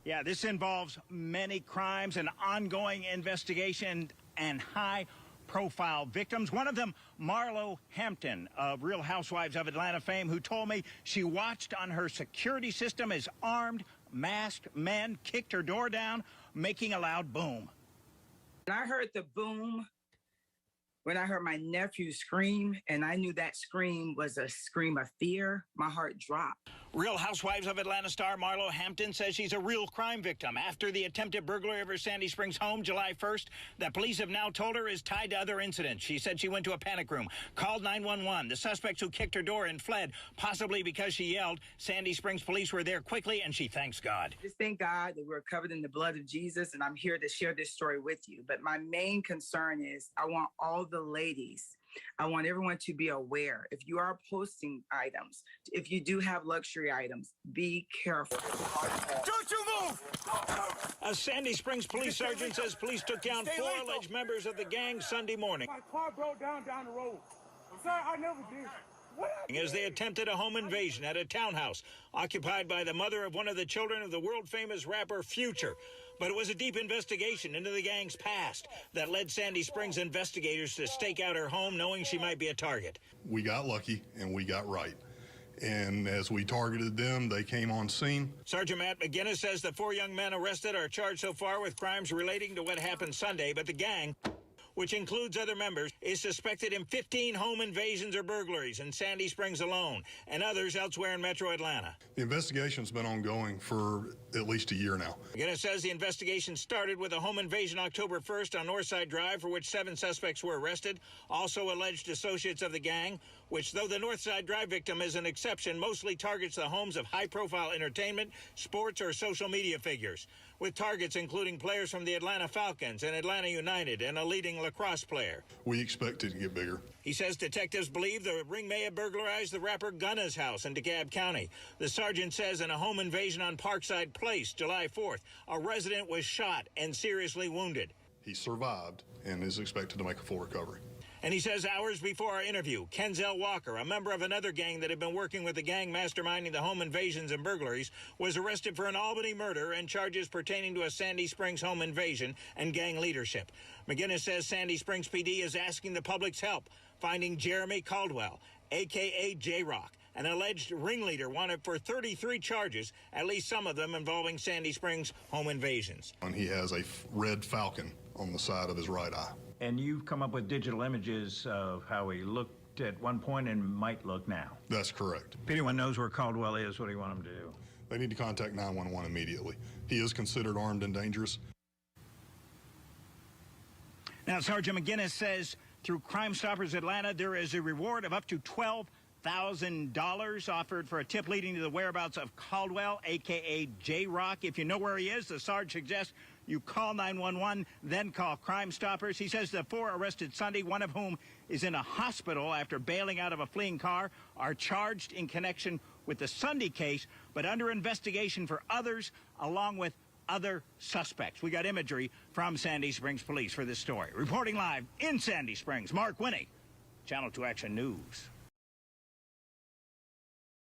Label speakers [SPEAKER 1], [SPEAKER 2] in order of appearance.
[SPEAKER 1] Yeah, this involves many crimes, an ongoing investigation, and high-profile victims. One of them, Marlo Hampton of Real Housewives of Atlanta fame, who told me she watched on her security system as armed, masked men kicked her door down, making a loud boom.
[SPEAKER 2] When I heard the boom, when I heard my nephew scream, and I knew that scream was a scream of fear, my heart dropped.
[SPEAKER 1] Real Housewives of Atlanta star Marlo Hampton says she's a real crime victim after the attempted burglary of her Sandy Springs home July 1st that police have now told her is tied to other incidents. She said she went to a panic room, called 911. The suspects who kicked her door and fled, possibly because she yelled. Sandy Springs police were there quickly, and she thanks God.
[SPEAKER 2] Just thank God that we're covered in the blood of Jesus, and I'm here to share this story with you. But my main concern is I want all the ladies, I want everyone to be aware. If you are posting items, if you do have luxury items, be careful.
[SPEAKER 1] Don't you move! A Sandy Springs police sergeant says police took down 4 alleged members of the gang Sunday morning.
[SPEAKER 3] My car broke down the road. Sir, I never did.
[SPEAKER 1] As they attempted a home invasion at a townhouse occupied by the mother of one of the children of the world-famous rapper Future. But it was a deep investigation into the gang's past that led Sandy Springs investigators to stake out her home, knowing she might be a target.
[SPEAKER 4] We got lucky, and we got right. And as we targeted them, they came on scene.
[SPEAKER 1] Sergeant Matt McGinnis says the 4 young men arrested are charged so far with crimes relating to what happened Sunday, but the gang, which includes other members, is suspected in 15 home invasions or burglaries in Sandy Springs alone, and others elsewhere in metro Atlanta.
[SPEAKER 4] The investigation's been ongoing for at least a year now.
[SPEAKER 1] McGinnis says the investigation started with a home invasion October 1st on Northside Drive, for which 7 suspects were arrested, also alleged associates of the gang, which, though the Northside Drive victim is an exception, mostly targets the homes of high-profile entertainment, sports, or social media figures, with targets including players from the Atlanta Falcons and Atlanta United and a leading lacrosse player.
[SPEAKER 4] We expect it to get bigger.
[SPEAKER 1] He says detectives believe the ring may have burglarized the rapper Gunna's house in DeKalb County. The sergeant says in a home invasion on Parkside Place, July 4th, a resident was shot and seriously wounded.
[SPEAKER 4] He survived and is expected to make a full recovery.
[SPEAKER 1] And he says hours before our interview, Kenzel Walker, a member of another gang that had been working with the gang masterminding the home invasions and burglaries, was arrested for an Albany murder and charges pertaining to a Sandy Springs home invasion and gang leadership. McGinnis says Sandy Springs PD is asking the public's help finding Jeremy Caldwell, a.k.a. J-Rock, an alleged ringleader wanted for 33 charges, at least some of them involving Sandy Springs home invasions.
[SPEAKER 4] And he has a red falcon on the side of his right eye.
[SPEAKER 5] And you've come up with digital images of how he looked at one point and might look now.
[SPEAKER 4] That's correct.
[SPEAKER 5] If anyone knows where Caldwell is, what do you want him to do?
[SPEAKER 4] They need to contact 911 immediately. He is considered armed and dangerous.
[SPEAKER 1] Now, Sergeant McGinnis says through Crime Stoppers Atlanta, there is a reward of up to $12,000 offered for a tip leading to the whereabouts of Caldwell, a.k.a. J-Rock. If you know where he is, the Sarge suggests you call 911, then call Crime Stoppers. He says the 4 arrested Sunday, one of whom is in a hospital after bailing out of a fleeing car, are charged in connection with the Sunday case, but under investigation for others, along with other suspects. We got imagery from Sandy Springs Police for this story. Reporting live in Sandy Springs, Mark Winnie, Channel 2 Action News.